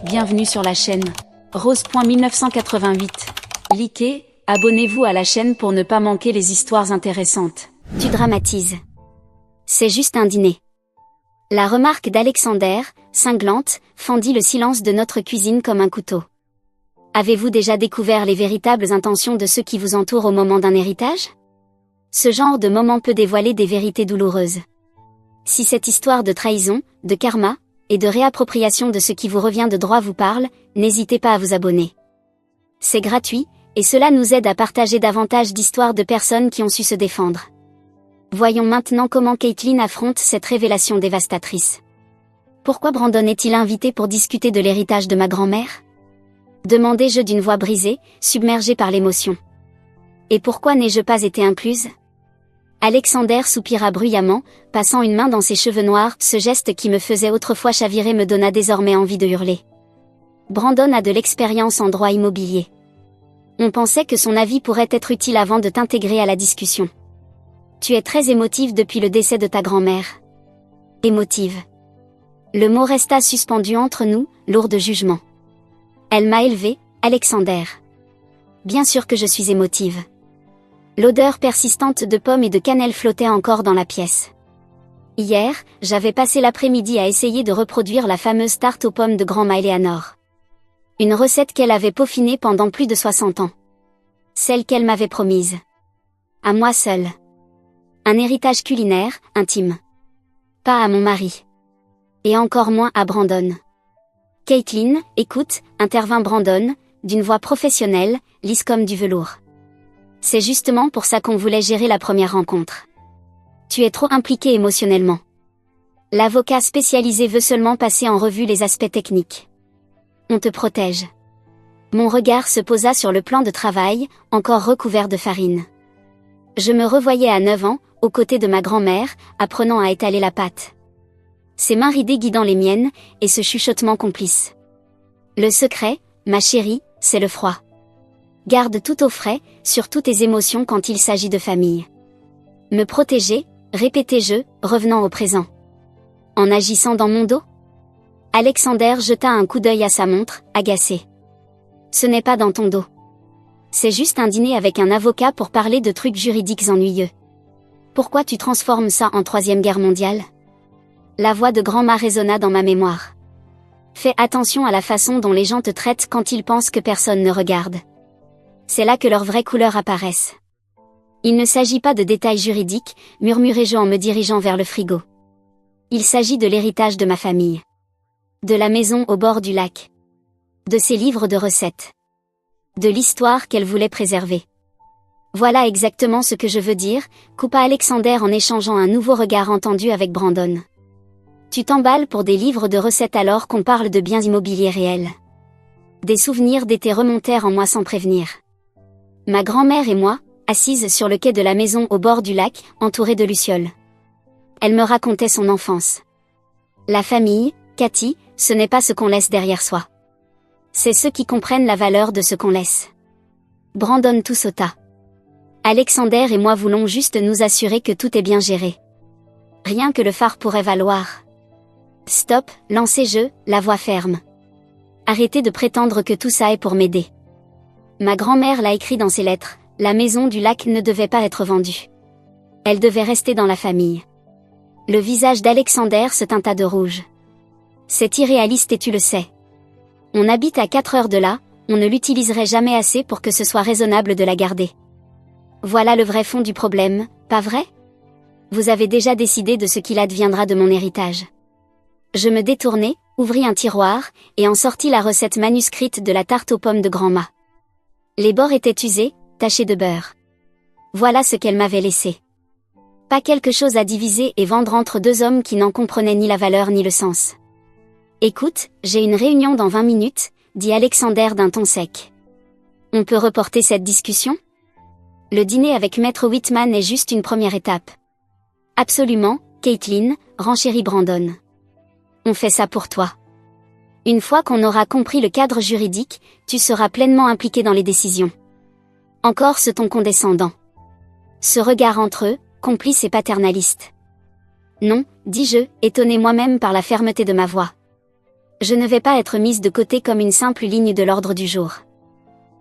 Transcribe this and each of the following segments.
Bienvenue sur la chaîne. Rose.1988. Likez, abonnez-vous à la chaîne pour ne pas manquer les histoires intéressantes. Tu dramatises. C'est juste un dîner. La remarque d'Alexander, cinglante, fendit le silence de notre cuisine comme un couteau. Avez-vous déjà découvert les véritables intentions de ceux qui vous entourent au moment d'un héritage? Ce genre de moment peut dévoiler des vérités douloureuses. Si cette histoire de trahison, de karma, et de réappropriation de ce qui vous revient de droit vous parle, n'hésitez pas à vous abonner. C'est gratuit, et cela nous aide à partager davantage d'histoires de personnes qui ont su se défendre. Voyons maintenant comment Caitlin affronte cette révélation dévastatrice. Pourquoi Brandon est-il invité pour discuter de l'héritage de ma grand-mère? Demandai-je d'une voix brisée, submergée par l'émotion. Et pourquoi n'ai-je pas été incluse? Alexander soupira bruyamment, passant une main dans ses cheveux noirs. Ce geste qui me faisait autrefois chavirer me donna désormais envie de hurler. Brandon a de l'expérience en droit immobilier. On pensait que son avis pourrait être utile avant de t'intégrer à la discussion. Tu es très émotive depuis le décès de ta grand-mère. Émotive. Le mot resta suspendu entre nous, lourd de jugement. Elle m'a élevée, Alexander. Bien sûr que je suis émotive. L'odeur persistante de pommes et de cannelle flottait encore dans la pièce. Hier, j'avais passé l'après-midi à essayer de reproduire la fameuse tarte aux pommes de grand-ma Eleanor. Une recette qu'elle avait peaufinée pendant plus de 60 ans. Celle qu'elle m'avait promise. À moi seule. Un héritage culinaire, intime. Pas à mon mari. Et encore moins à Brandon. Caitlin, écoute, intervint Brandon, d'une voix professionnelle, lisse comme du velours. C'est justement pour ça qu'on voulait gérer la première rencontre. Tu es trop impliqué émotionnellement. L'avocat spécialisé veut seulement passer en revue les aspects techniques. On te protège. Mon regard se posa sur le plan de travail, encore recouvert de farine. Je me revoyais à 9 ans, aux côtés de ma grand-mère, apprenant à étaler la pâte. Ses mains ridées guidant les miennes, et ce chuchotement complice. Le secret, ma chérie, c'est le froid. Garde tout au frais, sur toutes tes émotions quand il s'agit de famille. Me protéger, répétai-je, revenant au présent. En agissant dans mon dos? Alexander jeta un coup d'œil à sa montre, agacé. Ce n'est pas dans ton dos. C'est juste un dîner avec un avocat pour parler de trucs juridiques ennuyeux. Pourquoi tu transformes ça en 3e guerre mondiale? La voix de grand-ma résonna dans ma mémoire. Fais attention à la façon dont les gens te traitent quand ils pensent que personne ne regarde. C'est là que leurs vraies couleurs apparaissent. Il ne s'agit pas de détails juridiques, murmurai-je en me dirigeant vers le frigo. Il s'agit de l'héritage de ma famille. De la maison au bord du lac. De ses livres de recettes. De l'histoire qu'elle voulait préserver. Voilà exactement ce que je veux dire, coupa Alexander en échangeant un nouveau regard entendu avec Brandon. Tu t'emballes pour des livres de recettes alors qu'on parle de biens immobiliers réels. Des souvenirs d'été remontèrent en moi sans prévenir. Ma grand-mère et moi, assises sur le quai de la maison au bord du lac, entourées de lucioles. Elle me racontait son enfance. La famille, Cathy, ce n'est pas ce qu'on laisse derrière soi. C'est ceux qui comprennent la valeur de ce qu'on laisse. Brandon tout sauta. Alexander et moi voulons juste nous assurer que tout est bien géré. Rien que le phare pourrait valoir. Stop, lancai-je, la voix ferme. Arrêtez de prétendre que tout ça est pour m'aider. Ma grand-mère l'a écrit dans ses lettres, la maison du lac ne devait pas être vendue. Elle devait rester dans la famille. Le visage d'Alexander se teinta de rouge. C'est irréaliste et tu le sais. On habite à 4 heures de là, on ne l'utiliserait jamais assez pour que ce soit raisonnable de la garder. Voilà le vrai fond du problème, pas vrai? Vous avez déjà décidé de ce qu'il adviendra de mon héritage. Je me détournai, ouvris un tiroir, et en sortis la recette manuscrite de la tarte aux pommes de grand-ma. Les bords étaient usés, tachés de beurre. Voilà ce qu'elle m'avait laissé. Pas quelque chose à diviser et vendre entre deux hommes qui n'en comprenaient ni la valeur ni le sens. Écoute, j'ai une réunion dans 20 minutes, dit Alexander d'un ton sec. On peut reporter cette discussion? Le dîner avec Maître Whitman est juste une première étape. Absolument, Caitlin, renchérit Brandon. On fait ça pour toi. Une fois qu'on aura compris le cadre juridique, tu seras pleinement impliqué dans les décisions. Encore ce ton condescendant. Ce regard entre eux, complice et paternaliste. Non, dis-je, étonné moi-même par la fermeté de ma voix. Je ne vais pas être mise de côté comme une simple ligne de l'ordre du jour.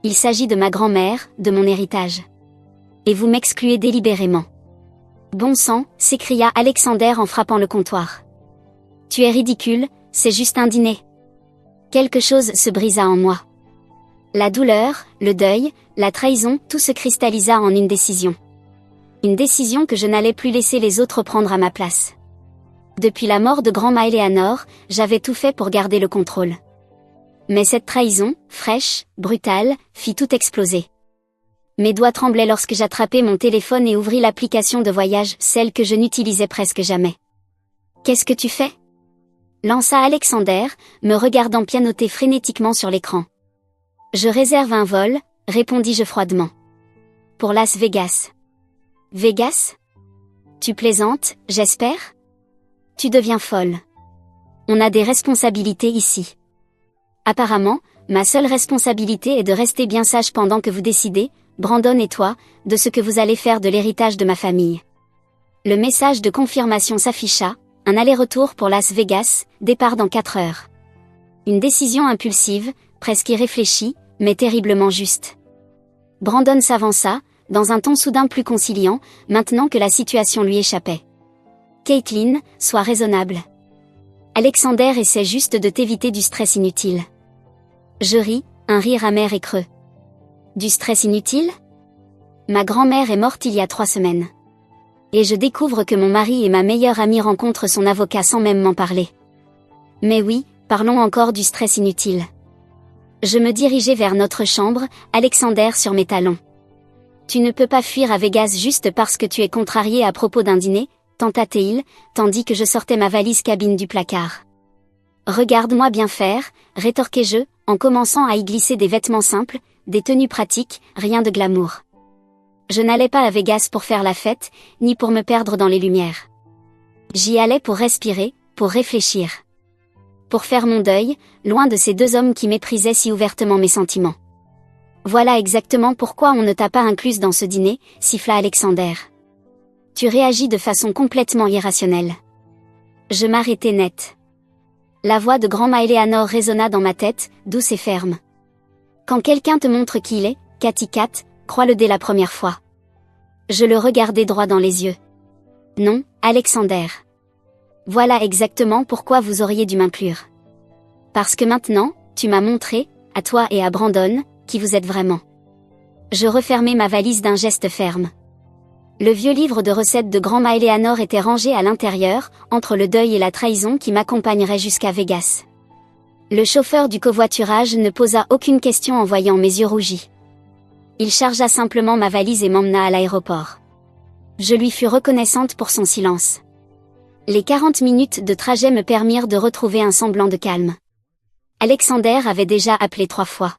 Il s'agit de ma grand-mère, de mon héritage. Et vous m'excluez délibérément. Bon sang, s'écria Alexander en frappant le comptoir. Tu es ridicule, c'est juste un dîner. Quelque chose se brisa en moi. La douleur, le deuil, la trahison, tout se cristallisa en une décision. Une décision que je n'allais plus laisser les autres prendre à ma place. Depuis la mort de grand-ma Eleanor, j'avais tout fait pour garder le contrôle. Mais cette trahison, fraîche, brutale, fit tout exploser. Mes doigts tremblaient lorsque j'attrapai mon téléphone et ouvris l'application de voyage, celle que je n'utilisais presque jamais. « Qu'est-ce que tu fais ?» lança Alexander, me regardant pianoter frénétiquement sur l'écran. « Je réserve un vol, répondis-je froidement. Pour Las Vegas. Vegas ? Tu plaisantes, j'espère ? Tu deviens folle. On a des responsabilités ici. Apparemment, ma seule responsabilité est de rester bien sage pendant que vous décidez, Brandon et toi, de ce que vous allez faire de l'héritage de ma famille. Le message de confirmation s'afficha, un aller-retour pour Las Vegas, départ dans 4 heures. Une décision impulsive, presque irréfléchie, mais terriblement juste. Brandon s'avança, dans un ton soudain plus conciliant, maintenant que la situation lui échappait. Caitlin, sois raisonnable. Alexander essaie juste de t'éviter du stress inutile. Je ris, un rire amer et creux. Du stress inutile ? Ma grand-mère est morte il y a 3 semaines. Et je découvre que mon mari et ma meilleure amie rencontrent son avocat sans même m'en parler. Mais oui, parlons encore du stress inutile. Je me dirigeai vers notre chambre, Alexander sur mes talons. Tu ne peux pas fuir à Vegas juste parce que tu es contrarié à propos d'un dîner, tenta-t-il, tandis que je sortais ma valise cabine du placard. Regarde-moi bien faire, rétorquai-je, en commençant à y glisser des vêtements simples, des tenues pratiques, rien de glamour. Je n'allais pas à Vegas pour faire la fête, ni pour me perdre dans les lumières. J'y allais pour respirer, pour réfléchir. Pour faire mon deuil, loin de ces 2 hommes qui méprisaient si ouvertement mes sentiments. Voilà exactement pourquoi on ne t'a pas incluse dans ce dîner, siffla Alexander. Tu réagis de façon complètement irrationnelle. Je m'arrêtai net. La voix de grand-ma Eleanor résonna dans ma tête, douce et ferme. Quand quelqu'un te montre qui il est, Cathy Cat, crois-le dès la première fois. Je le regardai droit dans les yeux. Non, Alexander. Voilà exactement pourquoi vous auriez dû m'inclure. Parce que maintenant, tu m'as montré, à toi et à Brandon, qui vous êtes vraiment. Je refermai ma valise d'un geste ferme. Le vieux livre de recettes de grand-ma Eleanor était rangé à l'intérieur, entre le deuil et la trahison qui m'accompagnerait jusqu'à Vegas. Le chauffeur du covoiturage ne posa aucune question en voyant mes yeux rougis. Il chargea simplement ma valise et m'emmena à l'aéroport. Je lui fus reconnaissante pour son silence. Les 40 minutes de trajet me permirent de retrouver un semblant de calme. Alexander avait déjà appelé 3 fois.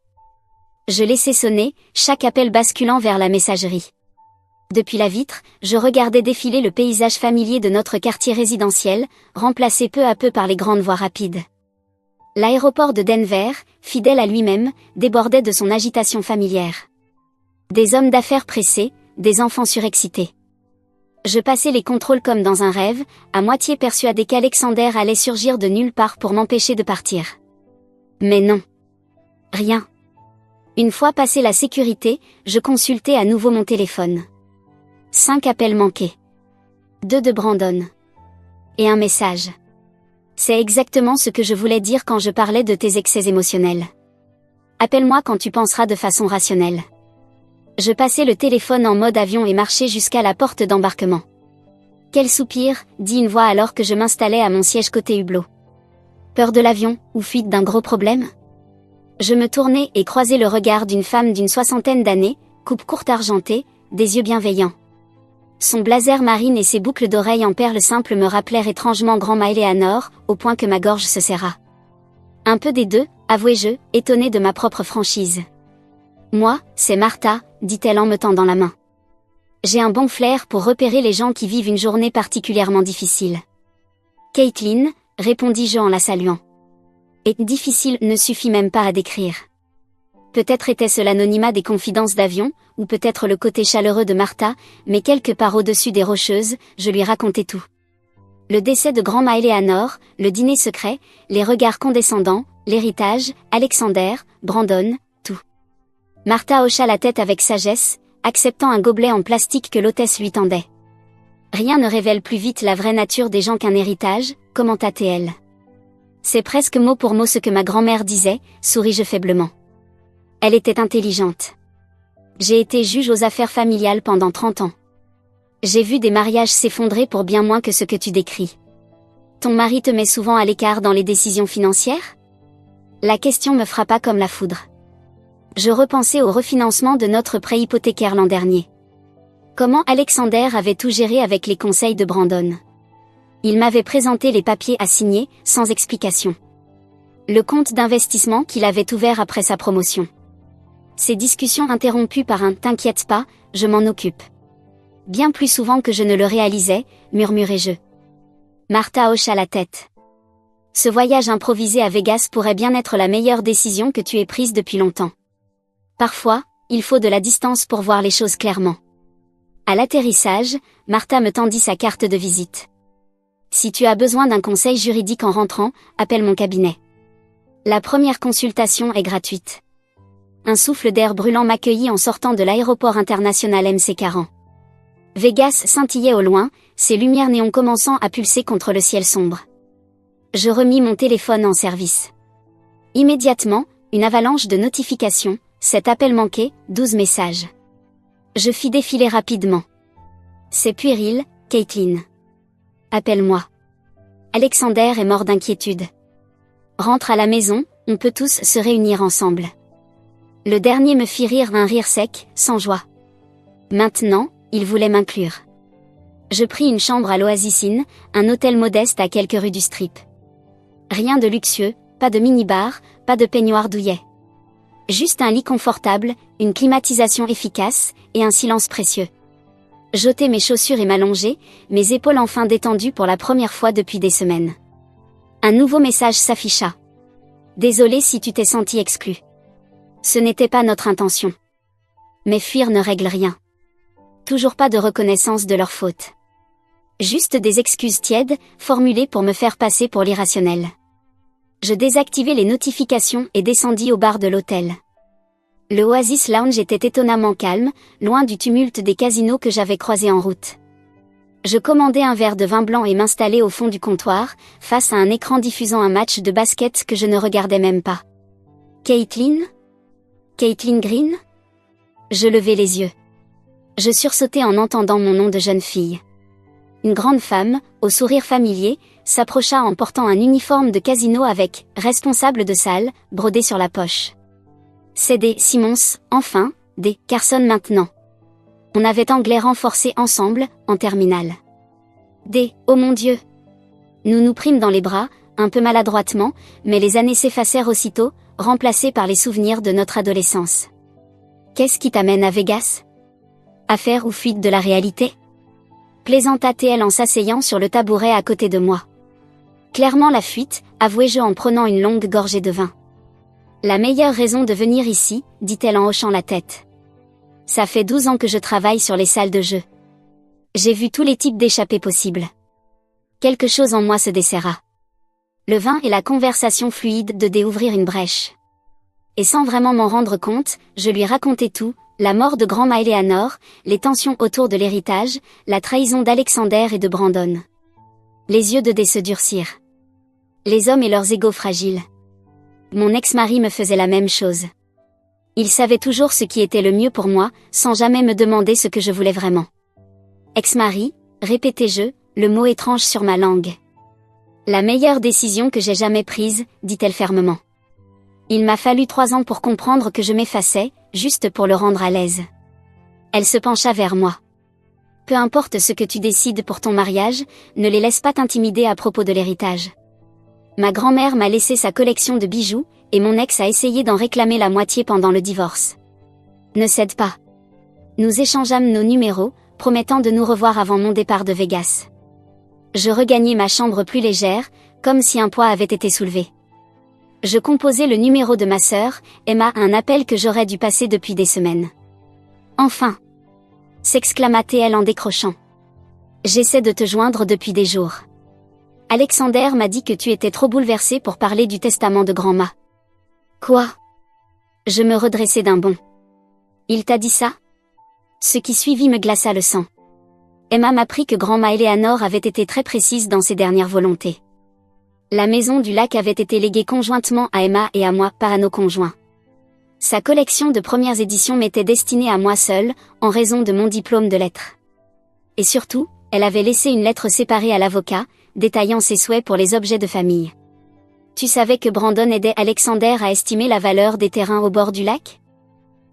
Je laissai sonner, chaque appel basculant vers la messagerie. Depuis la vitre, je regardais défiler le paysage familier de notre quartier résidentiel, remplacé peu à peu par les grandes voies rapides. L'aéroport de Denver, fidèle à lui-même, débordait de son agitation familière. Des hommes d'affaires pressés, des enfants surexcités. Je passais les contrôles comme dans un rêve, à moitié persuadé qu'Alexander allait surgir de nulle part pour m'empêcher de partir. Mais non. Rien. Une fois passé la sécurité, je consultai à nouveau mon téléphone. 5 appels manqués. 2 de Brandon. Et un message. C'est exactement ce que je voulais dire quand je parlais de tes excès émotionnels. Appelle-moi quand tu penseras de façon rationnelle. Je passai le téléphone en mode avion et marchai jusqu'à la porte d'embarquement. Quel soupir, dit une voix alors que je m'installais à mon siège côté hublot. Peur de l'avion, ou fuite d'un gros problème ? Je me tournai et croisai le regard d'une femme d'une 60aine d'années, coupe courte argentée, des yeux bienveillants. Son blazer marine et ses boucles d'oreilles en perles simples me rappelèrent étrangement grand-ma Eleanor, au point que ma gorge se serra. Un peu des deux, avouai-je, étonné de ma propre franchise. Moi, c'est Martha, dit-elle en me tendant la main. J'ai un bon flair pour repérer les gens qui vivent une journée particulièrement difficile. Caitlin, répondis-je en la saluant. Et difficile ne suffit même pas à décrire. Peut-être était-ce l'anonymat des confidences d'avion, ou peut-être le côté chaleureux de Martha, mais quelque part au-dessus des Rocheuses, je lui racontai tout. Le décès de grand-ma Eleanor, le dîner secret, les regards condescendants, l'héritage, Alexander, Brandon, tout. Martha hocha la tête avec sagesse, acceptant un gobelet en plastique que l'hôtesse lui tendait. Rien ne révèle plus vite la vraie nature des gens qu'un héritage, commenta-t-elle. C'est presque mot pour mot ce que ma grand-mère disait, souris-je faiblement. Elle était intelligente. J'ai été juge aux affaires familiales pendant 30 ans. J'ai vu des mariages s'effondrer pour bien moins que ce que tu décris. Ton mari te met souvent à l'écart dans les décisions financières ? La question me frappa comme la foudre. Je repensais au refinancement de notre prêt hypothécaire l'an dernier. Comment Alexander avait tout géré avec les conseils de Brandon. Il m'avait présenté les papiers à signer, sans explication. Le compte d'investissement qu'il avait ouvert après sa promotion. Ces discussions interrompues par un « t'inquiète pas, je m'en occupe ». Bien plus souvent que je ne le réalisais, murmurai-je. Martha hocha la tête. Ce voyage improvisé à Vegas pourrait bien être la meilleure décision que tu aies prise depuis longtemps. Parfois, il faut de la distance pour voir les choses clairement. À l'atterrissage, Martha me tendit sa carte de visite. Si tu as besoin d'un conseil juridique en rentrant, appelle mon cabinet. La première consultation est gratuite. Un souffle d'air brûlant m'accueillit en sortant de l'aéroport international MC-Caran. Vegas scintillait au loin, ses lumières néon commençant à pulser contre le ciel sombre. Je remis mon téléphone en service. Immédiatement, une avalanche de notifications, cet appel manqué, 12 messages. Je fis défiler rapidement. C'est puéril, Caitlin. Appelle-moi. Alexander est mort d'inquiétude. Rentre à la maison, on peut tous se réunir ensemble. Le dernier me fit rire un rire sec, sans joie. Maintenant, il voulait m'inclure. Je pris une chambre à l'Oasis Inn, un hôtel modeste à quelques rues du Strip. Rien de luxueux, pas de mini-bar, pas de peignoir douillet. Juste un lit confortable, une climatisation efficace, et un silence précieux. J'ôtai mes chaussures et m'allongeai, mes épaules enfin détendues pour la première fois depuis des semaines. Un nouveau message s'afficha. Désolé si tu t'es senti exclu. Ce n'était pas notre intention. Mais fuir ne règle rien. Toujours pas de reconnaissance de leur faute. Juste des excuses tièdes, formulées pour me faire passer pour l'irrationnel. Je désactivai les notifications et descendis au bar de l'hôtel. Le Oasis Lounge était étonnamment calme, loin du tumulte des casinos que j'avais croisés en route. Je commandai un verre de vin blanc et m'installai au fond du comptoir, face à un écran diffusant un match de basket que je ne regardais même pas. Caitlin ? Caitlin Green ? Je levai les yeux. Je sursautai en entendant mon nom de jeune fille. Une grande femme, au sourire familier, s'approcha en portant un uniforme de casino avec « responsable de salle » brodé sur la poche. C'est des Simmons, enfin, des Carson maintenant. On avait anglais renforcé ensemble, en terminale. Des « oh mon Dieu !» Nous nous prîmes dans les bras, un peu maladroitement, mais les années s'effacèrent aussitôt, remplacées par les souvenirs de notre adolescence. Qu'est-ce qui t'amène à Vegas ? Affaire ou fuite de la réalité ? Plaisanta-t-elle en s'asseyant sur le tabouret à côté de moi. Clairement la fuite, avouai-je en prenant une longue gorgée de vin. La meilleure raison de venir ici, dit-elle en hochant la tête. Ça fait 12 ans que je travaille sur les salles de jeu. J'ai vu tous les types d'échappées possibles. Quelque chose en moi se desserra. Le vin et la conversation fluide de déouvrir une brèche. Et sans vraiment m'en rendre compte, je lui racontai tout, la mort de grand-ma Eleanor, les tensions autour de l'héritage, la trahison d'Alexander et de Brandon. Les yeux de Dé se durcirent. Les hommes et leurs égos fragiles. Mon ex-mari me faisait la même chose. Il savait toujours ce qui était le mieux pour moi, sans jamais me demander ce que je voulais vraiment. Ex-mari, répétai-je, le mot étrange sur ma langue. La meilleure décision que j'ai jamais prise, dit-elle fermement. Il m'a fallu 3 ans pour comprendre que je m'effaçais, juste pour le rendre à l'aise. Elle se pencha vers moi. Peu importe ce que tu décides pour ton mariage, ne les laisse pas t'intimider à propos de l'héritage. Ma grand-mère m'a laissé sa collection de bijoux, et mon ex a essayé d'en réclamer la moitié pendant le divorce. Ne cède pas. Nous échangeâmes nos numéros, promettant de nous revoir avant mon départ de Vegas. Je regagnai ma chambre plus légère, comme si un poids avait été soulevé. Je composai le numéro de ma sœur, Emma, un appel que j'aurais dû passer depuis des semaines. Enfin ! S'exclama-t-elle en décrochant. J'essaie de te joindre depuis des jours. Alexander m'a dit que tu étais trop bouleversé pour parler du testament de grand-ma. Quoi? Je me redressai d'un bond. Il t'a dit ça? Ce qui suivit me glaça le sang. Emma m'apprit que grand-ma Eleanor avait été très précise dans ses dernières volontés. La maison du lac avait été léguée conjointement à Emma et à moi par nos conjoints. Sa collection de premières éditions m'était destinée à moi seule, en raison de mon diplôme de lettres. Et surtout, elle avait laissé une lettre séparée à l'avocat, détaillant ses souhaits pour les objets de famille. Tu savais que Brandon aidait Alexander à estimer la valeur des terrains au bord du lac?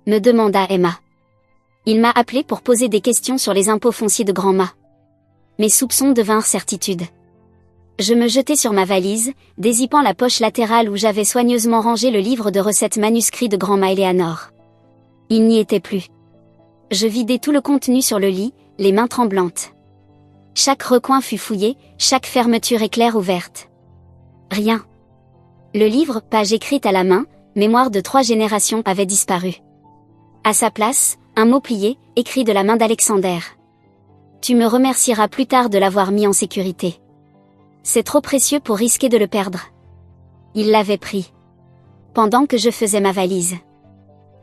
Me demanda Emma. Il m'a appelé pour poser des questions sur les impôts fonciers de grand-ma. Mes soupçons devinrent certitude. Je me jetai sur ma valise, dézippant la poche latérale où j'avais soigneusement rangé le livre de recettes manuscrit de grand-ma Eleanor. Il n'y était plus. Je vidai tout le contenu sur le lit, les mains tremblantes. Chaque recoin fut fouillé, chaque fermeture éclair ouverte. Rien. Le livre, page écrite à la main, mémoire de 3 générations, avait disparu. À sa place, un mot plié, écrit de la main d'Alexander. Tu me remercieras plus tard de l'avoir mis en sécurité. C'est trop précieux pour risquer de le perdre. Il l'avait pris. Pendant que je faisais ma valise.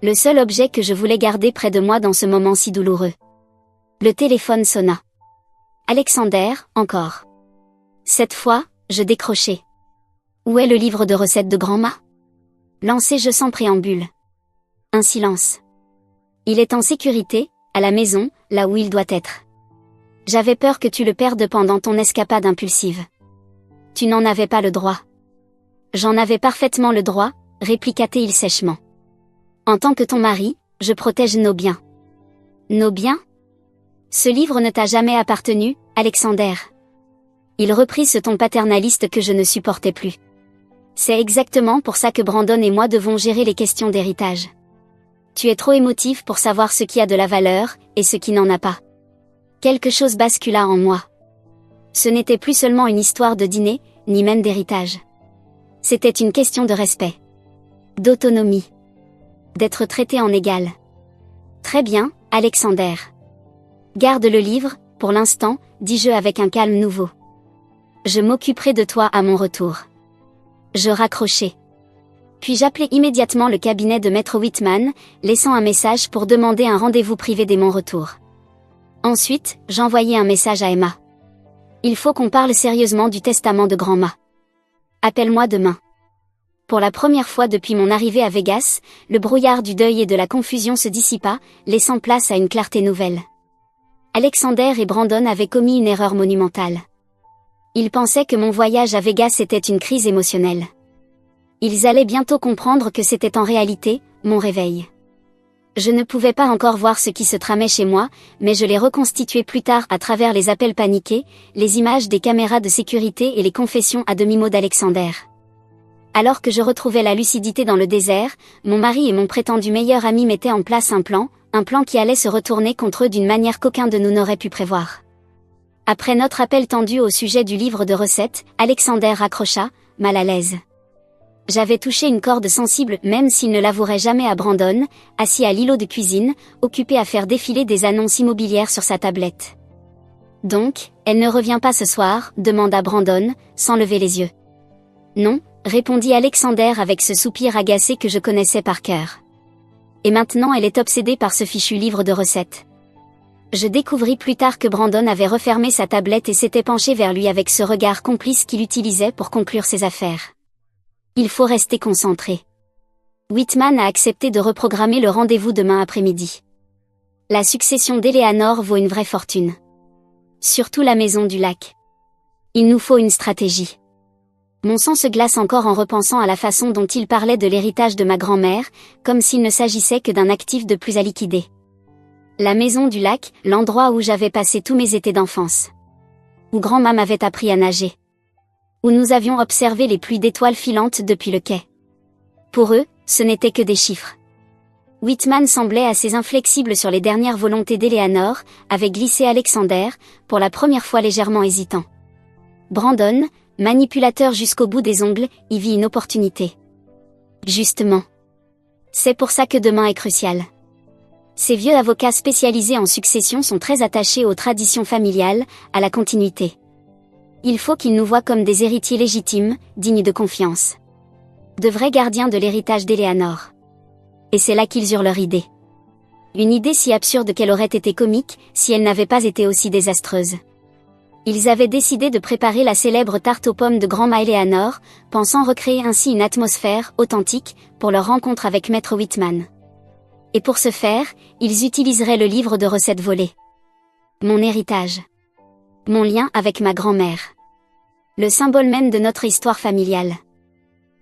Le seul objet que je voulais garder près de moi dans ce moment si douloureux. Le téléphone sonna. Alexander, encore. Cette fois, je décrochai. Où est le livre de recettes de grand-ma? Lancai-je sans préambule. Un silence. Il est en sécurité, à la maison, là où il doit être. J'avais peur que tu le perdes pendant ton escapade impulsive. Tu n'en avais pas le droit. J'en avais parfaitement le droit, répliqua-t-il sèchement. En tant que ton mari, je protège nos biens. Nos biens? Ce livre ne t'a jamais appartenu, Alexander. Il reprit ce ton paternaliste que je ne supportais plus. C'est exactement pour ça que Brandon et moi devons gérer les questions d'héritage. Tu es trop émotif pour savoir ce qui a de la valeur, et ce qui n'en a pas. Quelque chose bascula en moi. Ce n'était plus seulement une histoire de dîner, ni même d'héritage. C'était une question de respect. D'autonomie. D'être traité en égal. Très bien, Alexander. Garde le livre, pour l'instant, dis-je avec un calme nouveau. Je m'occuperai de toi à mon retour. Je raccrochai. Puis j'appelai immédiatement le cabinet de Maître Whitman, laissant un message pour demander un rendez-vous privé dès mon retour. Ensuite, j'envoyai un message à Emma. Il faut qu'on parle sérieusement du testament de grand-ma. Appelle-moi demain. Pour la première fois depuis mon arrivée à Vegas, le brouillard du deuil et de la confusion se dissipa, laissant place à une clarté nouvelle. Alexander et Brandon avaient commis une erreur monumentale. Ils pensaient que mon voyage à Vegas était une crise émotionnelle. Ils allaient bientôt comprendre que c'était en réalité, mon réveil. Je ne pouvais pas encore voir ce qui se tramait chez moi, mais je l'ai reconstitué plus tard à travers les appels paniqués, les images des caméras de sécurité et les confessions à demi-mot d'Alexander. Alors que je retrouvais la lucidité dans le désert, mon mari et mon prétendu meilleur ami mettaient en place un plan qui allait se retourner contre eux d'une manière qu'aucun de nous n'aurait pu prévoir. Après notre appel tendu au sujet du livre de recettes, Alexander raccrocha, mal à l'aise. J'avais touché une corde sensible même s'il ne l'avouerait jamais à Brandon, assis à l'îlot de cuisine, occupé à faire défiler des annonces immobilières sur sa tablette. Donc, elle ne revient pas ce soir, demanda Brandon, sans lever les yeux. Non, répondit Alexander avec ce soupir agacé que je connaissais par cœur. Et maintenant elle est obsédée par ce fichu livre de recettes. Je découvris plus tard que Brandon avait refermé sa tablette et s'était penché vers lui avec ce regard complice qu'il utilisait pour conclure ses affaires. Il faut rester concentré. Whitman a accepté de reprogrammer le rendez-vous demain après-midi. La succession d'Eleanor vaut une vraie fortune. Surtout la maison du lac. Il nous faut une stratégie. Mon sang se glace encore en repensant à la façon dont il parlait de l'héritage de ma grand-mère, comme s'il ne s'agissait que d'un actif de plus à liquider. La maison du lac, l'endroit où j'avais passé tous mes étés d'enfance. Où grand-mère m'avait appris à nager. Où nous avions observé les pluies d'étoiles filantes depuis le quai. Pour eux, ce n'était que des chiffres. Whitman semblait assez inflexible sur les dernières volontés d'Eleanor, avait glissé Alexander, pour la première fois légèrement hésitant. Brandon, manipulateur jusqu'au bout des ongles, y vit une opportunité. Justement. C'est pour ça que demain est crucial. Ces vieux avocats spécialisés en succession sont très attachés aux traditions familiales, à la continuité. Il faut qu'ils nous voient comme des héritiers légitimes, dignes de confiance. De vrais gardiens de l'héritage d'Éléanore. Et c'est là qu'ils eurent leur idée. Une idée si absurde qu'elle aurait été comique, si elle n'avait pas été aussi désastreuse. Ils avaient décidé de préparer la célèbre tarte aux pommes de Grand-Ma Éléanore, pensant recréer ainsi une atmosphère authentique pour leur rencontre avec Maître Whitman. Et pour ce faire, ils utiliseraient le livre de recettes volées. Mon héritage. Mon lien avec ma grand-mère. Le symbole même de notre histoire familiale.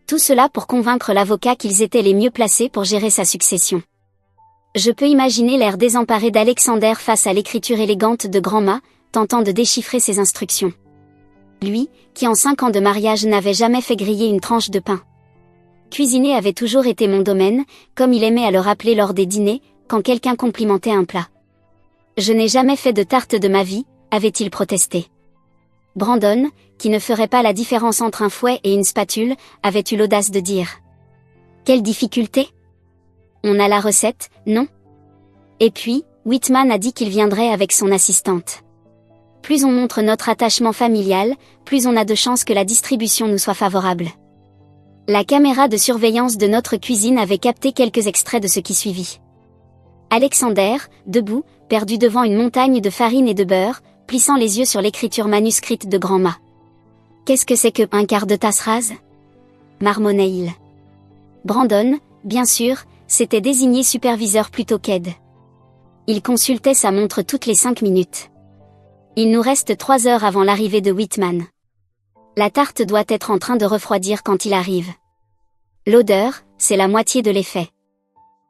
Tout cela pour convaincre l'avocat qu'ils étaient les mieux placés pour gérer sa succession. Je peux imaginer l'air désemparé d'Alexander face à l'écriture élégante de Grand-Ma, tentant de déchiffrer ses instructions. Lui, qui en 5 ans de mariage n'avait jamais fait griller une tranche de pain. Cuisiner avait toujours été mon domaine, comme il aimait à le rappeler lors des dîners, quand quelqu'un complimentait un plat. Je n'ai jamais fait de tarte de ma vie, avait-il protesté. Brandon, qui ne ferait pas la différence entre un fouet et une spatule, avait eu l'audace de dire. Quelle difficulté? On a la recette, non? Et puis, Whitman a dit qu'il viendrait avec son assistante. Plus on montre notre attachement familial, plus on a de chances que la distribution nous soit favorable. La caméra de surveillance de notre cuisine avait capté quelques extraits de ce qui suivit. Alexander, debout, perdu devant une montagne de farine et de beurre, plissant les yeux sur l'écriture manuscrite de Grand-Ma. Qu'est-ce que c'est que un quart de tasse rase? Marmonnait-il. Brandon, bien sûr, s'était désigné superviseur plutôt qu'aide. Il consultait sa montre toutes les 5 minutes. Il nous reste 3 heures avant l'arrivée de Whitman. La tarte doit être en train de refroidir quand il arrive. L'odeur, c'est la moitié de l'effet.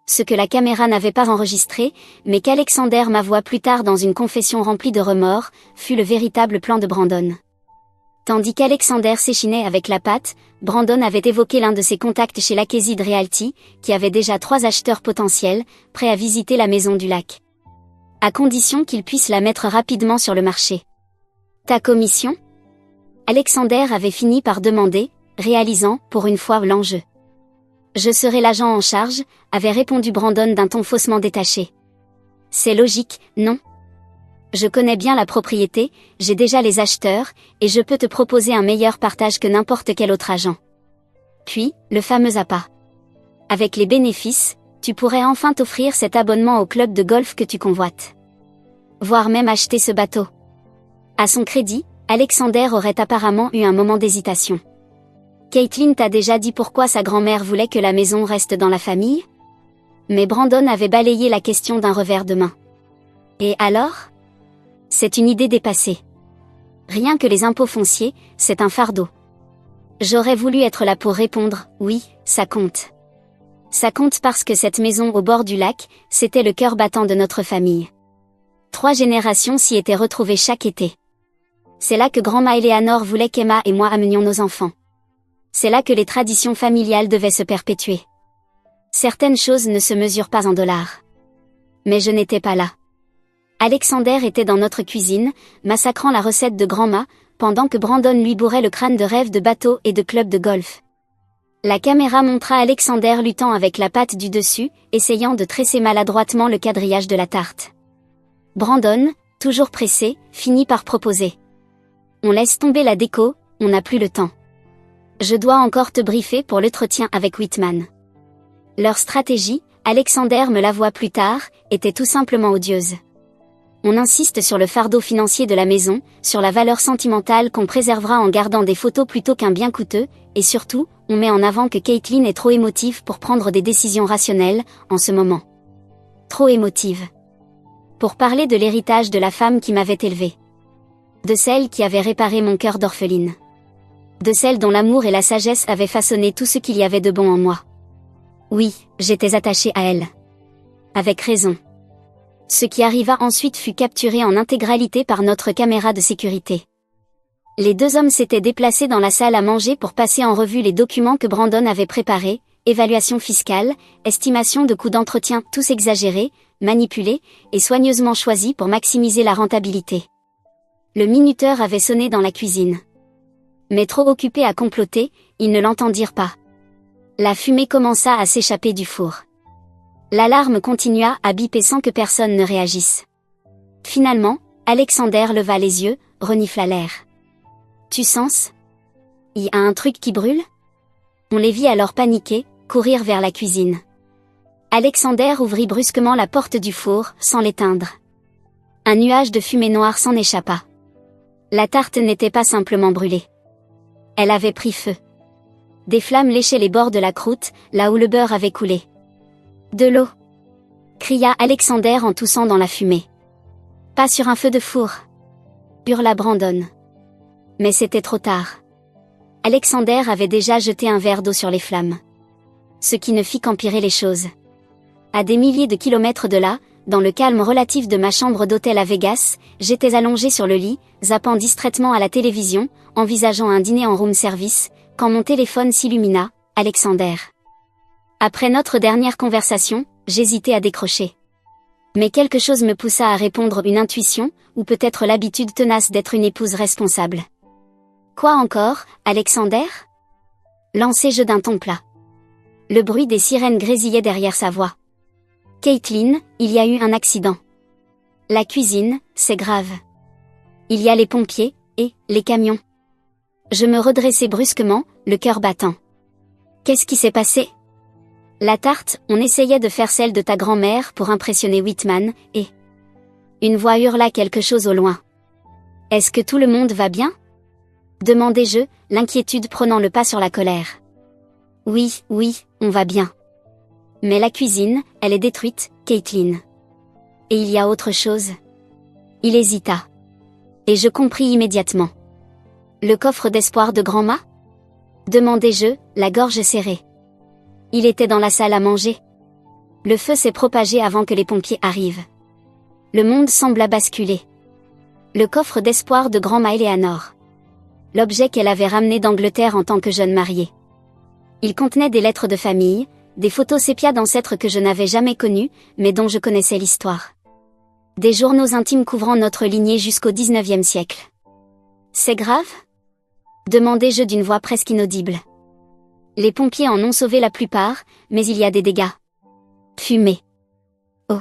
Ce que la caméra n'avait pas enregistré, mais qu'Alexander m'avoua plus tard dans une confession remplie de remords, fut le véritable plan de Brandon. Tandis qu'Alexander s'échinait avec la pâte, Brandon avait évoqué l'un de ses contacts chez l'Acquisite Realty, qui avait déjà 3 acheteurs potentiels, prêts à visiter la maison du lac. À condition qu'ils puissent la mettre rapidement sur le marché. Ta commission? Alexander avait fini par demander, réalisant, pour une fois, l'enjeu. Je serai l'agent en charge, avait répondu Brandon d'un ton faussement détaché. C'est logique, non? Je connais bien la propriété, j'ai déjà les acheteurs, et je peux te proposer un meilleur partage que n'importe quel autre agent. Puis, le fameux appât. Avec les bénéfices, tu pourrais enfin t'offrir cet abonnement au club de golf que tu convoites. Voire même acheter ce bateau. À son crédit, Alexander aurait apparemment eu un moment d'hésitation. Caitlin t'a déjà dit pourquoi sa grand-mère voulait que la maison reste dans la famille? Mais Brandon avait balayé la question d'un revers de main. Et alors? C'est une idée dépassée. Rien que les impôts fonciers, c'est un fardeau. J'aurais voulu être là pour répondre, oui, ça compte. Ça compte parce que cette maison au bord du lac, c'était le cœur battant de notre famille. 3 générations s'y étaient retrouvées chaque été. C'est là que Grand-Ma Éléanore voulait qu'Emma et moi amenions nos enfants. C'est là que les traditions familiales devaient se perpétuer. Certaines choses ne se mesurent pas en dollars. Mais je n'étais pas là. Alexander était dans notre cuisine, massacrant la recette de Grand-Ma, pendant que Brandon lui bourrait le crâne de rêves de bateaux et de clubs de golf. La caméra montra Alexander luttant avec la pâte du dessus, essayant de tresser maladroitement le quadrillage de la tarte. Brandon, toujours pressé, finit par proposer. On laisse tomber la déco, on n'a plus le temps. Je dois encore te briefer pour l'entretien avec Whitman. Leur stratégie, Alexander me l'avoua plus tard, était tout simplement odieuse. On insiste sur le fardeau financier de la maison, sur la valeur sentimentale qu'on préservera en gardant des photos plutôt qu'un bien coûteux, et surtout, on met en avant que Caitlin est trop émotive pour prendre des décisions rationnelles, en ce moment. Trop émotive. Pour parler de l'héritage de la femme qui m'avait élevée. De celle qui avait réparé mon cœur d'orpheline. De celle dont l'amour et la sagesse avaient façonné tout ce qu'il y avait de bon en moi. Oui, j'étais attachée à elle. Avec raison. Ce qui arriva ensuite fut capturé en intégralité par notre caméra de sécurité. Les 2 hommes s'étaient déplacés dans la salle à manger pour passer en revue les documents que Brandon avait préparés, évaluation fiscale, estimation de coûts d'entretien, tous exagérés, manipulés, et soigneusement choisis pour maximiser la rentabilité. Le minuteur avait sonné dans la cuisine. Mais trop occupés à comploter, ils ne l'entendirent pas. La fumée commença à s'échapper du four. L'alarme continua à biper sans que personne ne réagisse. Finalement, Alexander leva les yeux, renifla l'air. Tu sens? Y a un truc qui brûle? On les vit alors paniquer, courir vers la cuisine. Alexander ouvrit brusquement la porte du four, sans l'éteindre. Un nuage de fumée noire s'en échappa. La tarte n'était pas simplement brûlée. Elle avait pris feu. Des flammes léchaient les bords de la croûte, là où le beurre avait coulé. De l'eau! Cria Alexander en toussant dans la fumée. Pas sur un feu de four! Hurla Brandon. Mais c'était trop tard. Alexander avait déjà jeté un verre d'eau sur les flammes. Ce qui ne fit qu'empirer les choses. À des milliers de kilomètres de là, dans le calme relatif de ma chambre d'hôtel à Vegas, j'étais allongé sur le lit, zappant distraitement à la télévision, envisageant un dîner en room service, quand mon téléphone s'illumina, Alexander. Après notre dernière conversation, j'hésitais à décrocher. Mais quelque chose me poussa à répondre, une intuition, ou peut-être l'habitude tenace d'être une épouse responsable. Quoi encore, Alexander? Lancai-je d'un ton plat. Le bruit des sirènes grésillait derrière sa voix. Caitlin, il y a eu un accident. La cuisine, c'est grave. Il y a les pompiers, et les camions. Je me redressai brusquement, le cœur battant. Qu'est-ce qui s'est passé? La tarte, on essayait de faire celle de ta grand-mère pour impressionner Whitman, et... Une voix hurla quelque chose au loin. Est-ce que tout le monde va bien? Demandai-je, l'inquiétude prenant le pas sur la colère. Oui, on va bien. Mais la cuisine, elle est détruite, Caitlin. Et il y a autre chose. Il hésita. Et je compris immédiatement. Le coffre d'espoir de grand-ma? Demandai-je, la gorge serrée. Il était dans la salle à manger. Le feu s'est propagé avant que les pompiers arrivent. Le monde sembla basculer. Le coffre d'espoir de grand-ma Eleanor. L'objet qu'elle avait ramené d'Angleterre en tant que jeune mariée. Il contenait des lettres de famille, des photos sépia d'ancêtres que je n'avais jamais connus, mais dont je connaissais l'histoire. Des journaux intimes couvrant notre lignée jusqu'au XIXe siècle. C'est grave? Demandai-je d'une voix presque inaudible. Les pompiers en ont sauvé la plupart, mais il y a des dégâts. Fumée. Oh.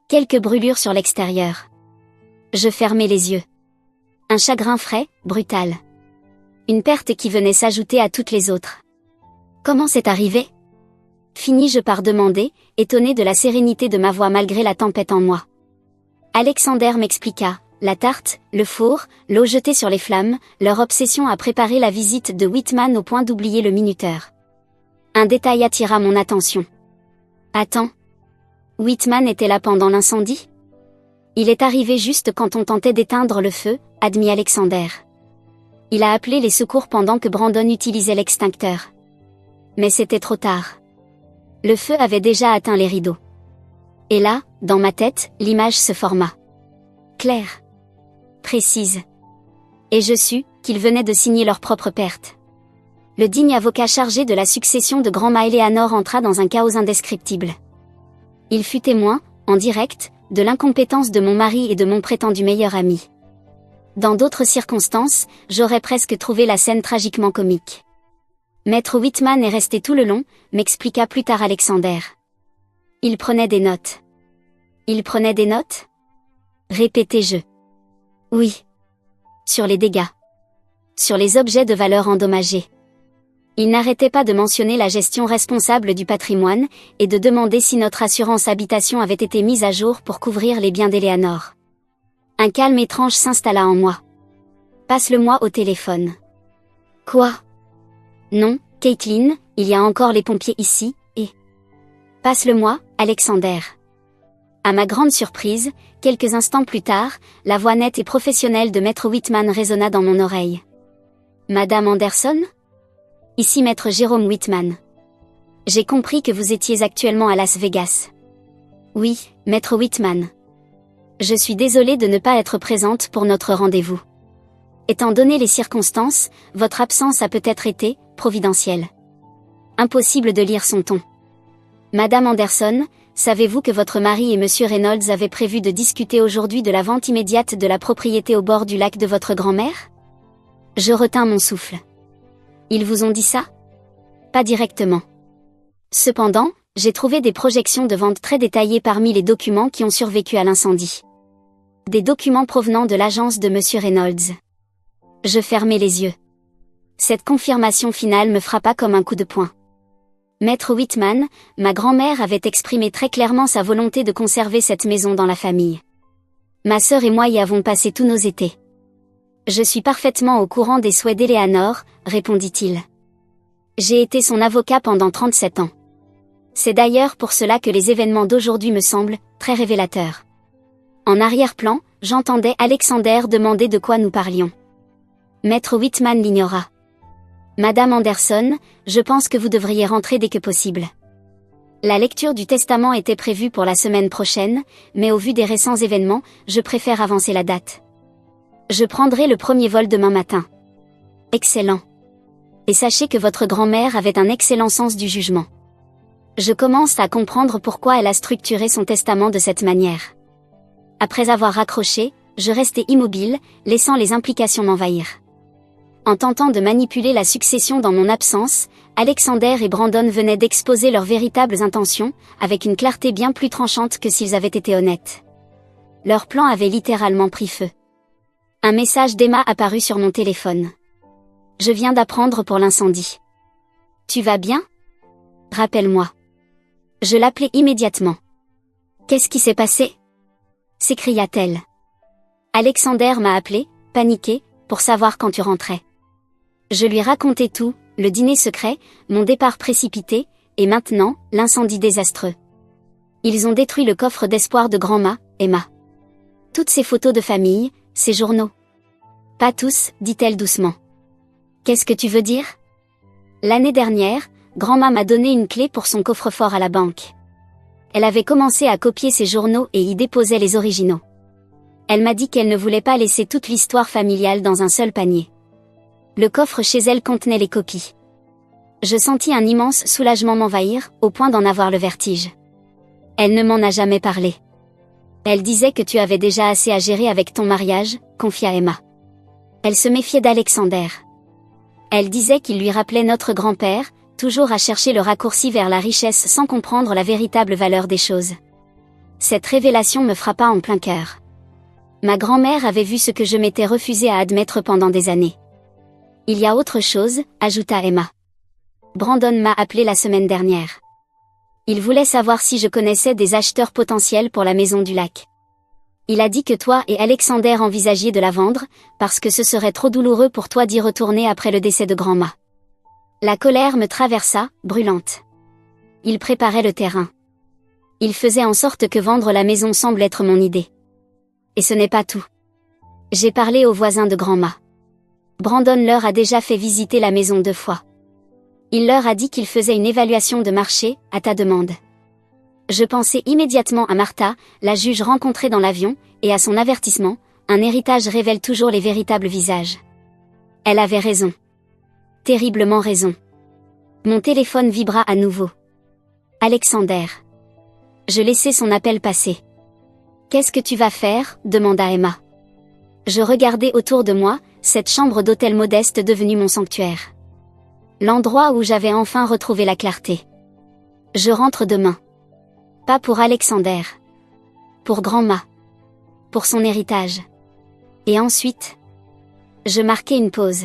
Quelques brûlures sur l'extérieur. Je fermai les yeux. Un chagrin frais, brutal. Une perte qui venait s'ajouter à toutes les autres. Comment c'est arrivé? Finis-je par demander, étonné de la sérénité de ma voix malgré la tempête en moi. Alexander m'expliqua, la tarte, le four, l'eau jetée sur les flammes, leur obsession à préparer la visite de Whitman au point d'oublier le minuteur. Un détail attira mon attention. Attends. Whitman était là pendant l'incendie? Il est arrivé juste quand on tentait d'éteindre le feu, admit Alexander. Il a appelé les secours pendant que Brandon utilisait l'extincteur. Mais c'était trop tard. Le feu avait déjà atteint les rideaux. Et là, dans ma tête, l'image se forma. Claire. Précise. Et je sus qu'ils venaient de signer leur propre perte. Le digne avocat chargé de la succession de grand-ma Eleanor entra dans un chaos indescriptible. Il fut témoin, en direct, de l'incompétence de mon mari et de mon prétendu meilleur ami. Dans d'autres circonstances, j'aurais presque trouvé la scène tragiquement comique. Maître Whitman est resté tout le long, m'expliqua plus tard Alexander. Il prenait des notes. Il prenait des notes? Répétai-je. Oui. Sur les dégâts. Sur les objets de valeur endommagés. Il n'arrêtait pas de mentionner la gestion responsable du patrimoine, et de demander si notre assurance habitation avait été mise à jour pour couvrir les biens d'Eleanor. Un calme étrange s'installa en moi. Passe-le-moi au téléphone. Quoi? Non, Caitlin, il y a encore les pompiers ici, et... Passe-le-moi, Alexander. À ma grande surprise, quelques instants plus tard, la voix nette et professionnelle de Maître Whitman résonna dans mon oreille. Madame Anderson? Ici Maître Jérôme Whitman. J'ai compris que vous étiez actuellement à Las Vegas. Oui, Maître Whitman. Je suis désolée de ne pas être présente pour notre rendez-vous. Étant donné les circonstances, votre absence a peut-être été providentielle. Impossible de lire son ton. Madame Anderson, savez-vous que votre mari et Monsieur Reynolds avaient prévu de discuter aujourd'hui de la vente immédiate de la propriété au bord du lac de votre grand-mère? Je retins mon souffle. Ils vous ont dit ça? Pas directement. Cependant, j'ai trouvé des projections de vente très détaillées parmi les documents qui ont survécu à l'incendie. Des documents provenant de l'agence de Monsieur Reynolds. Je fermai les yeux. Cette confirmation finale me frappa comme un coup de poing. Maître Whitman, ma grand-mère avait exprimé très clairement sa volonté de conserver cette maison dans la famille. Ma sœur et moi y avons passé tous nos étés. Je suis parfaitement au courant des souhaits d'Eleanor, répondit-il. J'ai été son avocat pendant 37 ans. C'est d'ailleurs pour cela que les événements d'aujourd'hui me semblent très révélateurs. En arrière-plan, j'entendais Alexander demander de quoi nous parlions. Maître Whitman l'ignora. Madame Anderson, je pense que vous devriez rentrer dès que possible. La lecture du testament était prévue pour la semaine prochaine, mais au vu des récents événements, je préfère avancer la date. Je prendrai le premier vol demain matin. Excellent. Et sachez que votre grand-mère avait un excellent sens du jugement. Je commence à comprendre pourquoi elle a structuré son testament de cette manière. Après avoir raccroché, je restai immobile, laissant les implications m'envahir. En tentant de manipuler la succession dans mon absence, Alexander et Brandon venaient d'exposer leurs véritables intentions, avec une clarté bien plus tranchante que s'ils avaient été honnêtes. Leur plan avait littéralement pris feu. Un message d'Emma apparut sur mon téléphone. Je viens d'apprendre pour l'incendie. Tu vas bien? Rappelle-moi. Je l'appelai immédiatement. Qu'est-ce qui s'est passé? S'écria-t-elle. Alexander m'a appelé, paniqué, pour savoir quand tu rentrais. Je lui racontai tout, le dîner secret, mon départ précipité, et maintenant, l'incendie désastreux. Ils ont détruit le coffre d'espoir de grand-ma, Emma. Toutes ces photos de famille, ces journaux. Pas tous, dit-elle doucement. Qu'est-ce que tu veux dire? L'année dernière, grand-ma m'a donné une clé pour son coffre-fort à la banque. Elle avait commencé à copier ses journaux et y déposait les originaux. Elle m'a dit qu'elle ne voulait pas laisser toute l'histoire familiale dans un seul panier. Le coffre chez elle contenait les copies. Je sentis un immense soulagement m'envahir, au point d'en avoir le vertige. Elle ne m'en a jamais parlé. Elle disait que tu avais déjà assez à gérer avec ton mariage, confia Emma. Elle se méfiait d'Alexander. Elle disait qu'il lui rappelait notre grand-père, toujours à chercher le raccourci vers la richesse sans comprendre la véritable valeur des choses. Cette révélation me frappa en plein cœur. Ma grand-mère avait vu ce que je m'étais refusé à admettre pendant des années. Il y a autre chose, ajouta Emma. Brandon m'a appelé la semaine dernière. Il voulait savoir si je connaissais des acheteurs potentiels pour la maison du lac. Il a dit que toi et Alexander envisagiez de la vendre, parce que ce serait trop douloureux pour toi d'y retourner après le décès de grand-ma. La colère me traversa, brûlante. Il préparait le terrain. Il faisait en sorte que vendre la maison semble être mon idée. Et ce n'est pas tout. J'ai parlé aux voisins de grand-ma. Brandon leur a déjà fait visiter la maison 2 fois. Il leur a dit qu'il faisait une évaluation de marché, à ta demande. Je pensais immédiatement à Martha, la juge rencontrée dans l'avion, et à son avertissement, un héritage révèle toujours les véritables visages. Elle avait raison. Terriblement raison. Mon téléphone vibra à nouveau. Alexander. Je laissai son appel passer. Qu'est-ce que tu vas faire? Demanda Emma. Je regardai autour de moi, cette chambre d'hôtel modeste devenue mon sanctuaire. L'endroit où j'avais enfin retrouvé la clarté. Je rentre demain. Pas pour Alexander. Pour grand-ma. Pour son héritage. Et ensuite? Je marquai une pause.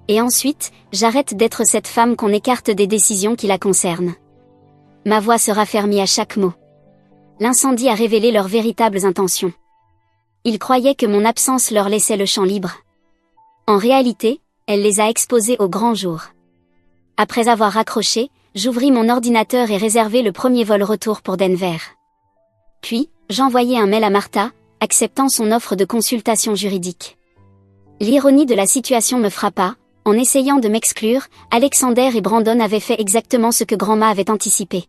Et ensuite, j'arrête d'être cette femme qu'on écarte des décisions qui la concernent. Ma voix se raffermit à chaque mot. L'incendie a révélé leurs véritables intentions. Ils croyaient que mon absence leur laissait le champ libre. En réalité, elle les a exposés au grand jour. Après avoir raccroché, j'ouvris mon ordinateur et réservé le premier vol retour pour Denver. Puis, j'envoyai un mail à Martha, acceptant son offre de consultation juridique. L'ironie de la situation me frappa. En essayant de m'exclure, Alexander et Brandon avaient fait exactement ce que grand-ma avait anticipé.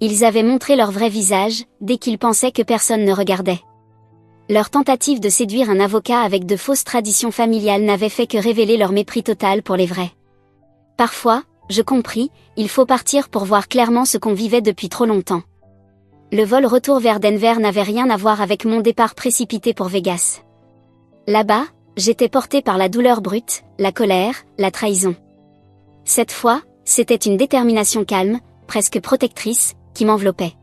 Ils avaient montré leur vrai visage, dès qu'ils pensaient que personne ne regardait. Leur tentative de séduire un avocat avec de fausses traditions familiales n'avait fait que révéler leur mépris total pour les vrais. Parfois, je compris, il faut partir pour voir clairement ce qu'on vivait depuis trop longtemps. Le vol retour vers Denver n'avait rien à voir avec mon départ précipité pour Vegas. Là-bas, j'étais porté par la douleur brute, la colère, la trahison. Cette fois, c'était une détermination calme, presque protectrice, qui m'enveloppait.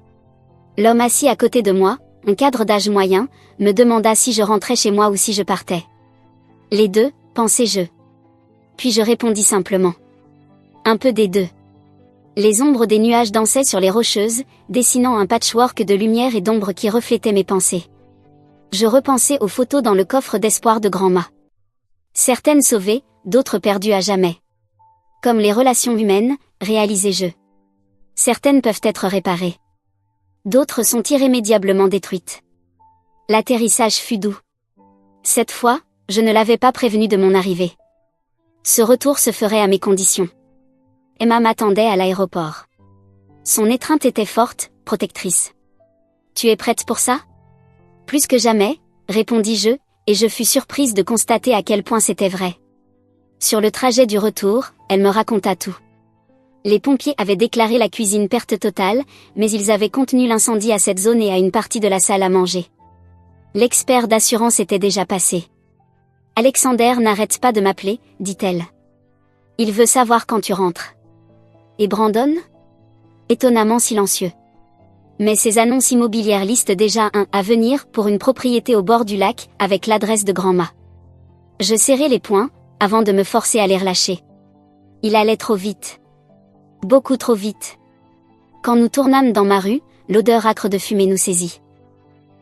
L'homme assis à côté de moi, un cadre d'âge moyen, me demanda si je rentrais chez moi ou si je partais. Les deux, pensai-je. Puis je répondis simplement. Un peu des deux. Les ombres des nuages dansaient sur les rocheuses, dessinant un patchwork de lumière et d'ombre qui reflétait mes pensées. Je repensais aux photos dans le coffre d'espoir de Grand-Ma. Certaines sauvées, d'autres perdues à jamais. Comme les relations humaines, réalisais-je. Certaines peuvent être réparées. D'autres sont irrémédiablement détruites. L'atterrissage fut doux. Cette fois, je ne l'avais pas prévenu de mon arrivée. Ce retour se ferait à mes conditions. Emma m'attendait à l'aéroport. Son étreinte était forte, protectrice. « Tu es prête pour ça ?» « Plus que jamais, répondis-je, et je fus surprise de constater à quel point c'était vrai. Sur le trajet du retour, elle me raconta tout. Les pompiers avaient déclaré la cuisine perte totale, mais ils avaient contenu l'incendie à cette zone et à une partie de la salle à manger. L'expert d'assurance était déjà passé. « Alexander n'arrête pas de m'appeler, dit-elle. Il veut savoir quand tu rentres. » Et Brandon ? Étonnamment silencieux. Mais ces annonces immobilières listent déjà un « à venir » pour une propriété au bord du lac, avec l'adresse de Grand-Ma. Je serrai les poings, avant de me forcer à les relâcher. Il allait trop vite. Beaucoup trop vite. Quand nous tournâmes dans ma rue, l'odeur âcre de fumée nous saisit.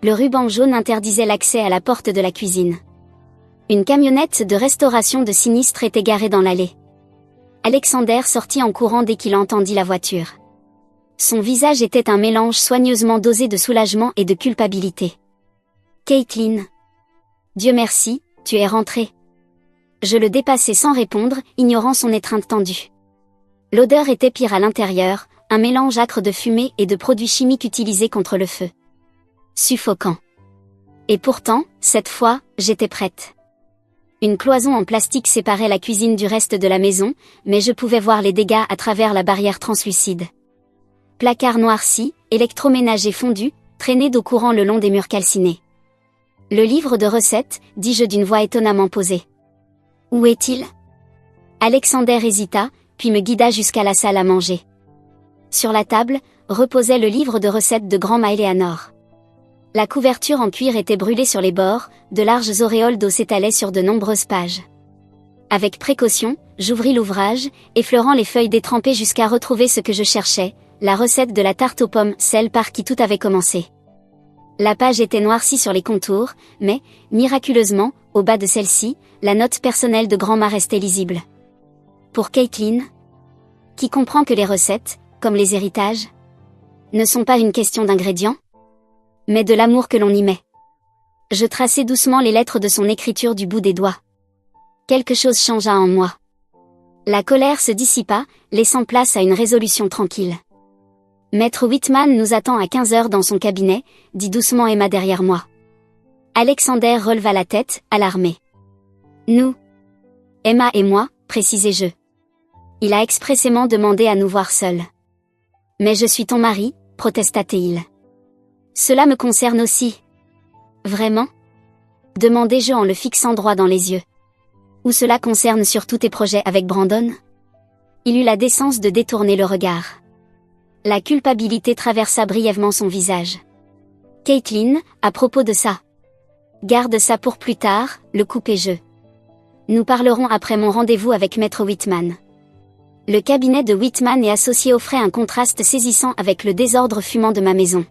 Le ruban jaune interdisait l'accès à la porte de la cuisine. Une camionnette de restauration de sinistre était garée dans l'allée. Alexander sortit en courant dès qu'il entendit la voiture. Son visage était un mélange soigneusement dosé de soulagement et de culpabilité. « Caitlin. Dieu merci, tu es rentrée. » Je le dépassai sans répondre, ignorant son étreinte tendue. L'odeur était pire à l'intérieur, un mélange âcre de fumée et de produits chimiques utilisés contre le feu. Suffocant. Et pourtant, cette fois, j'étais prête. Une cloison en plastique séparait la cuisine du reste de la maison, mais je pouvais voir les dégâts à travers la barrière translucide. Placard noirci, électroménager fondu, traînée d'eau courant le long des murs calcinés. Le livre de recettes, dis-je d'une voix étonnamment posée. Où est-il ? Alexander hésita, puis me guida jusqu'à la salle à manger. Sur la table, reposait le livre de recettes de Grand-Ma Eleanor. La couverture en cuir était brûlée sur les bords, de larges auréoles d'eau s'étalaient sur de nombreuses pages. Avec précaution, j'ouvris l'ouvrage, effleurant les feuilles détrempées jusqu'à retrouver ce que je cherchais, la recette de la tarte aux pommes, celle par qui tout avait commencé. La page était noircie sur les contours, mais, miraculeusement, au bas de celle-ci, la note personnelle de Grand-Ma restait lisible. Pour Caitlin, qui comprend que les recettes, comme les héritages, ne sont pas une question d'ingrédients, mais de l'amour que l'on y met. Je traçai doucement les lettres de son écriture du bout des doigts. Quelque chose changea en moi. La colère se dissipa, laissant place à une résolution tranquille. Maître Whitman nous attend à 15 heures dans son cabinet, dit doucement Emma derrière moi. Alexander releva la tête, alarmé. Nous. Emma et moi, précisai-je. Il a expressément demandé à nous voir seuls. Mais je suis ton mari, protesta-t-il. Cela me concerne aussi. Vraiment ? Demandai-je en le fixant droit dans les yeux. Ou cela concerne surtout tes projets avec Brandon ? Il eut la décence de détourner le regard. La culpabilité traversa brièvement son visage. Caitlin, à propos de ça. Garde ça pour plus tard, le coupai-je. Nous parlerons après mon rendez-vous avec Maître Whitman. Le cabinet de Whitman et associé offrait un contraste saisissant avec le désordre fumant de ma maison.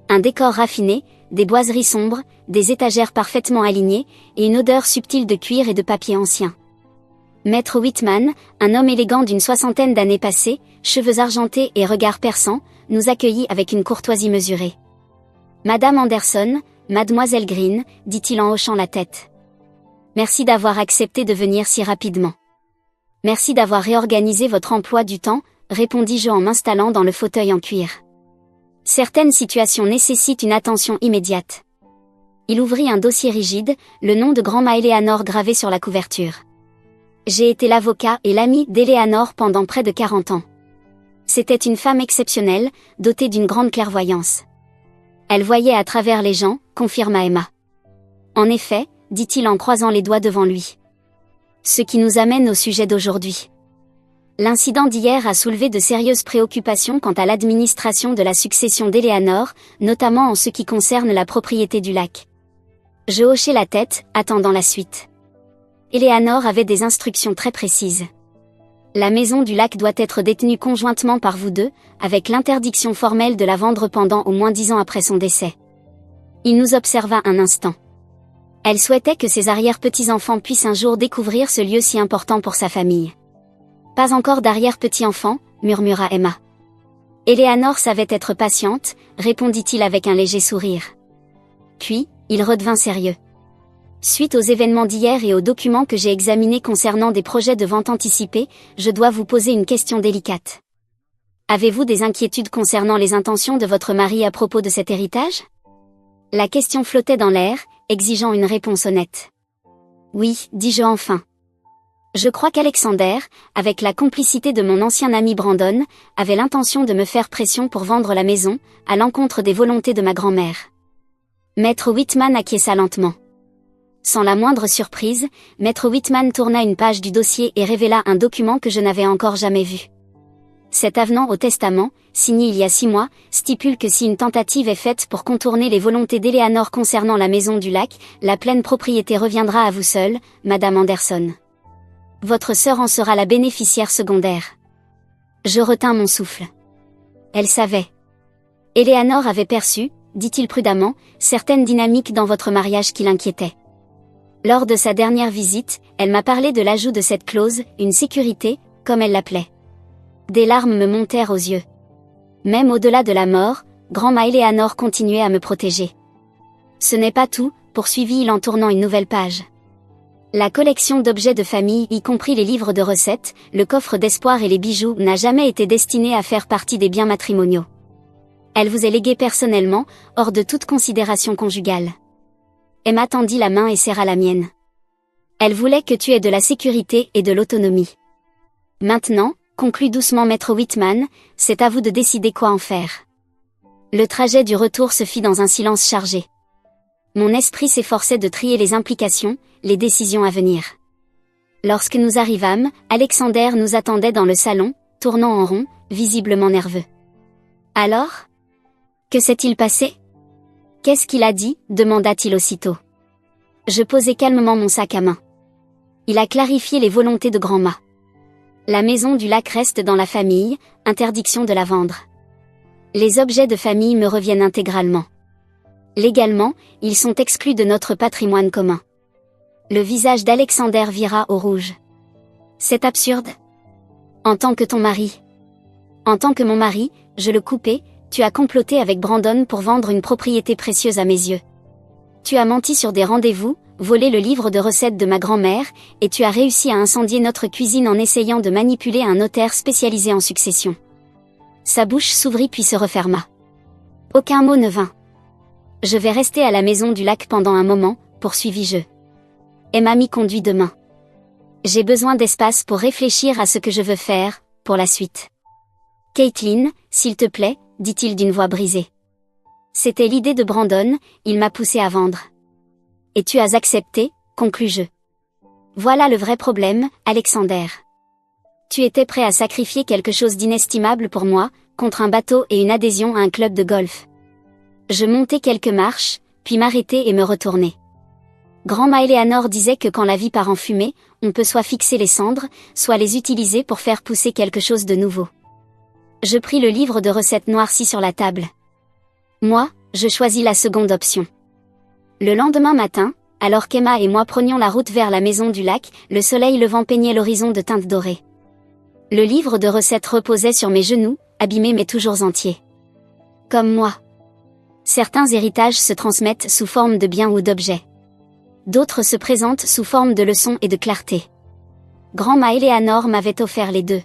Un décor raffiné, des boiseries sombres, des étagères parfaitement alignées, et une odeur subtile de cuir et de papier ancien. Maître Whitman, un homme élégant d'une 60aine d'années passées, cheveux argentés et regard perçant, nous accueillit avec une courtoisie mesurée. Madame Anderson, Mademoiselle Green, dit-il en hochant la tête. Merci d'avoir accepté de venir si rapidement. Merci d'avoir réorganisé votre emploi du temps, répondis-je en m'installant dans le fauteuil en cuir. Certaines situations nécessitent une attention immédiate. Il ouvrit un dossier rigide, le nom de Grand-Ma Eleanor gravé sur la couverture. J'ai été l'avocat et l'ami d'Eleanor pendant près de 40 ans. C'était une femme exceptionnelle, dotée d'une grande clairvoyance. Elle voyait à travers les gens, confirma Emma. En effet, dit-il en croisant les doigts devant lui. Ce qui nous amène au sujet d'aujourd'hui. L'incident d'hier a soulevé de sérieuses préoccupations quant à l'administration de la succession d'Eleanor, notamment en ce qui concerne la propriété du lac. Je hochai la tête, attendant la suite. Eleanor avait des instructions très précises. La maison du lac doit être détenue conjointement par vous deux, avec l'interdiction formelle de la vendre pendant au moins 10 ans après son décès. Il nous observa un instant. Elle souhaitait que ses arrière-petits-enfants puissent un jour découvrir ce lieu si important pour sa famille. Pas encore d'arrière-petits-enfants, murmura Emma. Eleanor savait être patiente, répondit-il avec un léger sourire. Puis, il redevint sérieux. Suite aux événements d'hier et aux documents que j'ai examinés concernant des projets de vente anticipée, je dois vous poser une question délicate. Avez-vous des inquiétudes concernant les intentions de votre mari à propos de cet héritage ? La question flottait dans l'air, exigeant une réponse honnête. Oui, dis-je enfin. Je crois qu'Alexander, avec la complicité de mon ancien ami Brandon, avait l'intention de me faire pression pour vendre la maison, à l'encontre des volontés de ma grand-mère. Maître Whitman acquiesça lentement. Sans la moindre surprise, Maître Whitman tourna une page du dossier et révéla un document que je n'avais encore jamais vu. Cet avenant au testament, signé il y a 6 mois, stipule que si une tentative est faite pour contourner les volontés d'Eleanor concernant la maison du lac, la pleine propriété reviendra à vous seule, Madame Anderson. Votre sœur en sera la bénéficiaire secondaire. Je retins mon souffle. Elle savait. Eleanor avait perçu, dit-il prudemment, certaines dynamiques dans votre mariage qui l'inquiétaient. Lors de sa dernière visite, elle m'a parlé de l'ajout de cette clause, une sécurité, comme elle l'appelait. Des larmes me montèrent aux yeux. Même au-delà de la mort, grand-ma Eleanor continuait à me protéger. Ce n'est pas tout, poursuivit-il en tournant une nouvelle page. La collection d'objets de famille, y compris les livres de recettes, le coffre d'espoir et les bijoux, n'a jamais été destinée à faire partie des biens matrimoniaux. Elle vous est léguée personnellement, hors de toute considération conjugale. Emma tendit la main et serra la mienne. Elle voulait que tu aies de la sécurité et de l'autonomie. Maintenant, conclut doucement Maître Whitman, c'est à vous de décider quoi en faire. Le trajet du retour se fit dans un silence chargé. Mon esprit s'efforçait de trier les implications, les décisions à venir. Lorsque nous arrivâmes, Alexander nous attendait dans le salon, tournant en rond, visiblement nerveux. Alors ? Que s'est-il passé ? Qu'est-ce qu'il a dit ? Demanda-t-il aussitôt. Je posai calmement mon sac à main. Il a clarifié les volontés de grand-ma. La maison du lac reste dans la famille, interdiction de la vendre. Les objets de famille me reviennent intégralement. Légalement, ils sont exclus de notre patrimoine commun. Le visage d'Alexander vira au rouge. C'est absurde. En tant que ton mari. En tant que mon mari, je le coupais, tu as comploté avec Brandon pour vendre une propriété précieuse à mes yeux. Tu as menti sur des rendez-vous, volé le livre de recettes de ma grand-mère, et tu as réussi à incendier notre cuisine en essayant de manipuler un notaire spécialisé en succession. Sa bouche s'ouvrit puis se referma. Aucun mot ne vint. Je vais rester à la maison du lac pendant un moment, poursuivis-je. Emma m'y conduit demain. J'ai besoin d'espace pour réfléchir à ce que je veux faire, pour la suite. Caitlin, s'il te plaît, dit-il d'une voix brisée. C'était l'idée de Brandon, il m'a poussé à vendre. Et tu as accepté, conclus-je. Voilà le vrai problème, Alexander. Tu étais prêt à sacrifier quelque chose d'inestimable pour moi, contre un bateau et une adhésion à un club de golf. Je montai quelques marches, puis m'arrêtai et me retournai. Grand-ma Eleanor disait que quand la vie part en fumée, on peut soit fixer les cendres, soit les utiliser pour faire pousser quelque chose de nouveau. Je pris le livre de recettes noirci sur la table. Moi, je choisis la seconde option. Le lendemain matin, alors qu'Emma et moi prenions la route vers la maison du lac, le soleil levant peignait l'horizon de teintes dorées. Le livre de recettes reposait sur mes genoux, abîmé mais toujours entier. Comme moi. Certains héritages se transmettent sous forme de biens ou d'objets. D'autres se présentent sous forme de leçons et de clarté. Grand-ma Eleanor m'avait offert les deux.